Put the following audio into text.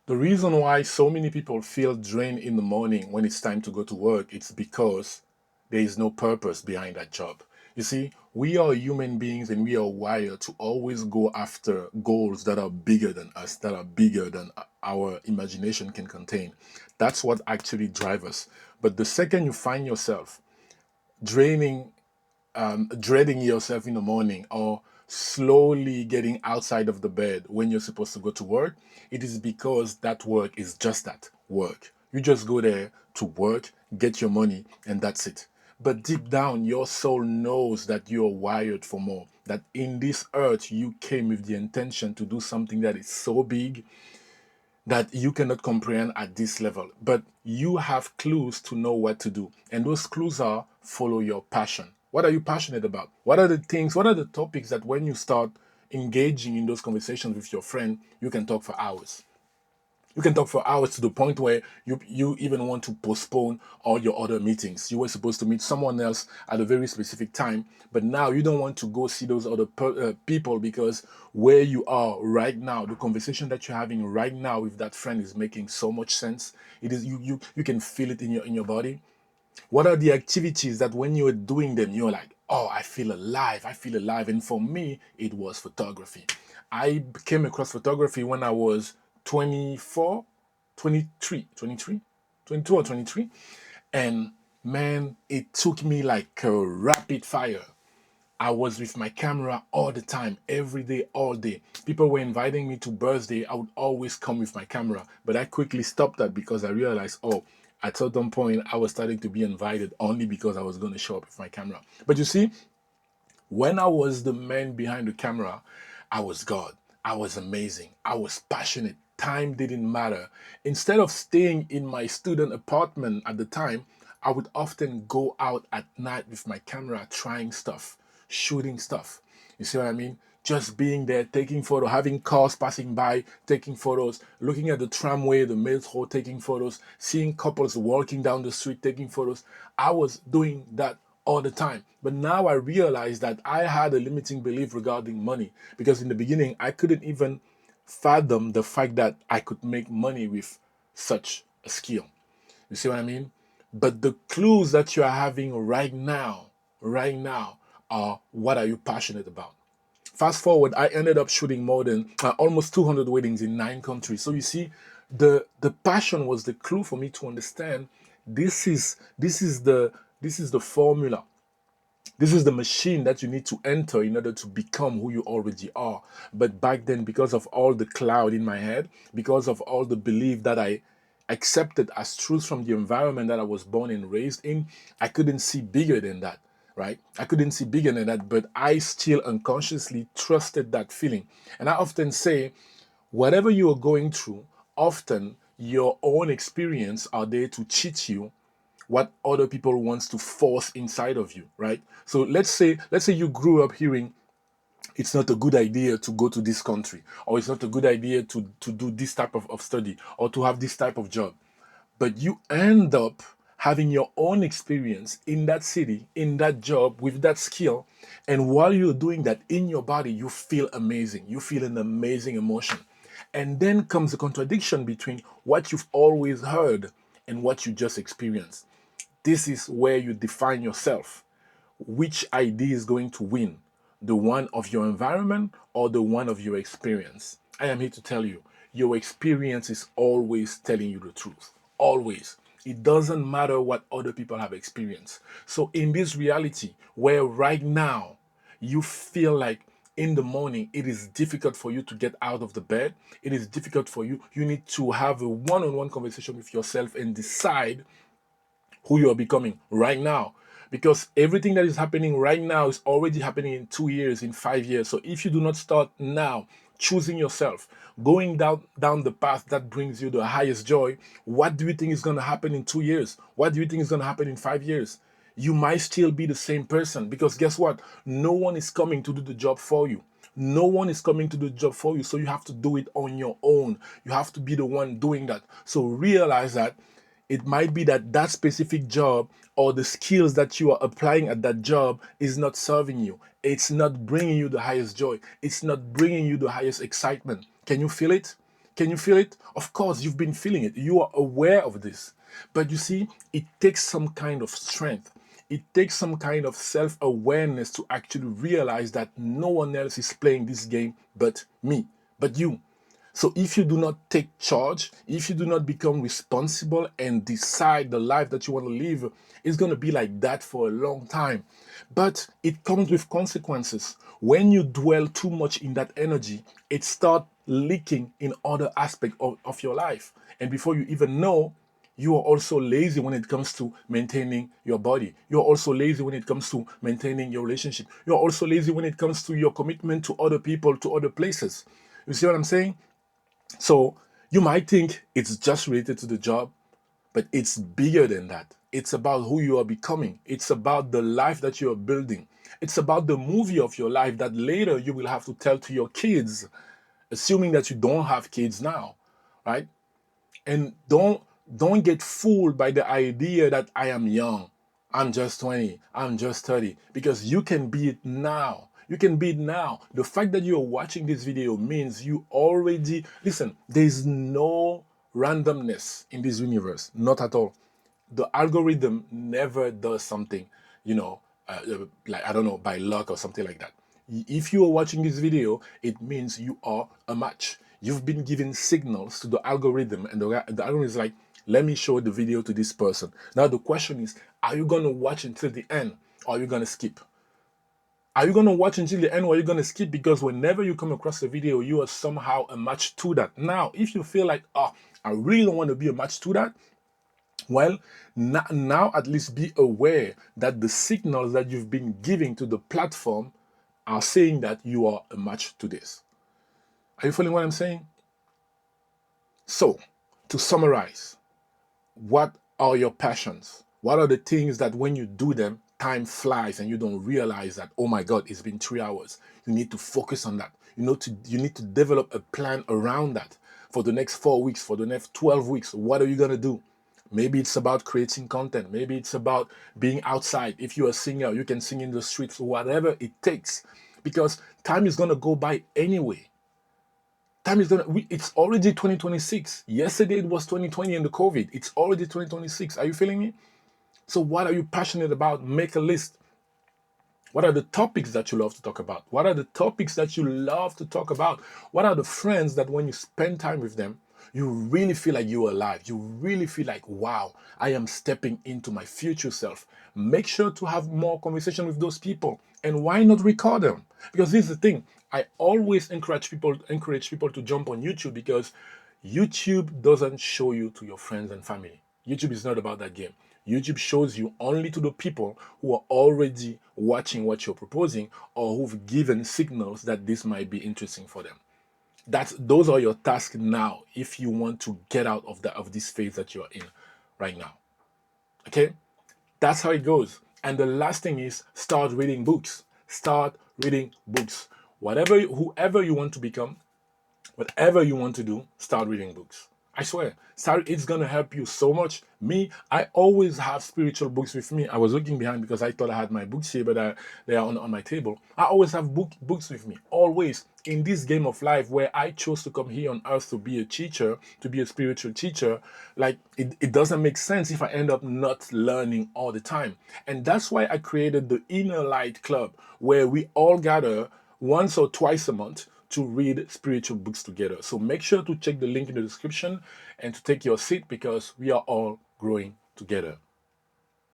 The reason why so many people feel drained in the morning when it's time to go to work, it's because there is no purpose behind that job. You see, we are human beings and we are wired to always go after goals that are bigger than us, that are bigger than our imagination can contain. That's what actually drives us. But the second you find yourself draining dreading yourself in the morning or slowly getting outside of the bed when you're supposed to go to work, it is because that work is just that work. You just go there to work, get your money, and that's it. But deep down, your soul knows that you're wired for more. That in this earth, you came with the intention to do something that is so big that you cannot comprehend at this level. But you have clues to know what to do. And those clues are follow your passion. What are you passionate about? What are the things, what are the topics that when you start engaging in those conversations with your friend, you can talk for hours? You can talk for hours to the point where you even want to postpone all your other meetings. You were supposed to meet someone else at a very specific time, but now you don't want to go see those other people because where you are right now, the conversation that you're having right now with that friend is making so much sense. It is you can feel it in your body. What are the activities that when you're doing them, you're like, oh, I feel alive, I feel alive. And for me, it was photography. I came across photography when I was 24, 23, 23, 22 or 23. And man, it took me like a rapid fire. I was with my camera all the time, every day, all day. People were inviting me to birthday. I would always come with my camera, but I quickly stopped that because I realized, oh, at certain point, I was starting to be invited only because I was going to show up with my camera. But you see, when I was the man behind the camera, I was God. I was amazing. I was passionate. Time didn't matter. Instead of staying in my student apartment at the time, I would often go out at night with my camera trying stuff, shooting stuff. You see what I mean? Just being there, taking photos, having cars passing by, taking photos, looking at the tramway, the metro, taking photos, seeing couples walking down the street, taking photos. I was doing that all the time. But now I realize that I had a limiting belief regarding money because in the beginning I couldn't even fathom the fact that I could make money with such a skill. You see what I mean? But the clues that you are having right now, are what are you passionate about? Fast forward, I ended up shooting more than almost 200 weddings in 9 countries. So you see, the passion was the clue for me to understand this is the formula. This is the machine that you need to enter in order to become who you already are. But back then, because of all the cloud in my head, because of all the belief that I accepted as truth from the environment that I was born and raised in, I couldn't see bigger than that, right? I couldn't see bigger than that, but I still unconsciously trusted that feeling. And I often say, whatever you are going through, often your own experience are there to cheat you what other people wants to force inside of you, right? So let's say you grew up hearing it's not a good idea to go to this country, or it's not a good idea to do this type of study, or to have this type of job. But you end up having your own experience in that city, in that job, with that skill. And while you're doing that in your body, you feel amazing. You feel an amazing emotion. And then comes the contradiction between what you've always heard and what you just experienced. This is where you define yourself. Which idea is going to win? The one of your environment or the one of your experience? I am here to tell you, your experience is always telling you the truth. Always. It doesn't matter what other people have experienced. So, in this reality, where right now you feel like in the morning it is difficult for you to get out of the bed, it is difficult for you, you need to have a one on one conversation with yourself and decide who you are becoming right now, because everything that is happening right now is already happening in 2 years, in 5 years. So if you do not start now choosing yourself, going down the path that brings you the highest joy, what do you think is going to happen in 2 years? What do you think is going to happen in 5 years? You might still be the same person, because guess what? No one is coming to do the job for you. No one is coming to do the job for you. So you have to do it on your own. You have to be the one doing that. So realize that it might be that that specific job or the skills that you are applying at that job is not serving you. It's not bringing you the highest joy. It's not bringing you the highest excitement. Can you feel it? Can you feel it? Of course, you've been feeling it. You are aware of this. But you see, it takes some kind of strength. It takes some kind of self awareness to actually realize that no one else is playing this game but me, but you. So if you do not take charge, if you do not become responsible and decide the life that you want to live, it's going to be like that for a long time. But it comes with consequences. When you dwell too much in that energy, it starts leaking in other aspects of your life. And before you even know, you are also lazy when it comes to maintaining your body. You're also lazy when it comes to maintaining your relationship. You're also lazy when it comes to your commitment to other people, to other places. You see what I'm saying? So you might think it's just related to the job, but it's bigger than that. It's about who you are becoming. It's about the life that you are building. It's about the movie of your life that later you will have to tell to your kids, assuming that you don't have kids now, right? And don't get fooled by the idea that I am young. I'm just 20. I'm just 30. Because you can be it now. You can be it now. The fact that you're watching this video means you already listen, there's no randomness in this universe. Not at all. The algorithm never does something, you know, like I don't know, by luck or something like that. If you are watching this video, it means you are a match. You've been giving signals to the algorithm, and the algorithm is like, let me show the video to this person. Now the question is, are you gonna watch until the end, or are you gonna skip? Are you gonna watch until the end, or are you gonna skip? Because whenever you come across a video, you are somehow a match to that. Now, if you feel like, oh, I really don't want to be a match to that, well, now at least be aware that the signals that you've been giving to the platform are saying that you are a match to this. Are you following what I'm saying? So, to summarize, what are your passions? What are the things that when you do them, time flies and you don't realize that, oh my God, it's been 3 hours. You need to focus on that. You need to develop a plan around that for the next 4 weeks, for the next 12 weeks. What are you going to do? Maybe it's about creating content. Maybe it's about being outside. If you're a singer, you can sing in the streets, whatever it takes. Because time is going to go by anyway. It's already 2026. Yesterday it was 2020 and the COVID. It's already 2026. Are you feeling me? So what are you passionate about? Make a list. What are the topics that you love to talk about? What are the topics that you love to talk about? What are the friends that when you spend time with them, you really feel like you're alive? You really feel like, wow, I am stepping into my future self. Make sure to have more conversation with those people. And why not record them? Because this is the thing. I always encourage people to jump on YouTube because YouTube doesn't show you to your friends and family. YouTube is not about that game. YouTube shows you only to the people who are already watching what you're proposing or who've given signals that this might be interesting for them. Those are your tasks now if you want to get out of this phase that you're in right now. Okay? That's how it goes. And the last thing is start reading books. Start reading books. Whoever you want to become, whatever you want to do, start reading books. I swear, it's gonna help you so much. Me, I always have spiritual books with me. I was looking behind because I thought I had my books here, but they are on my table. I always have books with me, always. In this game of life where I chose to come here on earth to be a teacher, to be a spiritual teacher, like it doesn't make sense if I end up not learning all the time. And that's why I created the Inner Light Club, where we all gather once or twice a month to read spiritual books together. So make sure to check the link in the description and to take your seat because we are all growing together.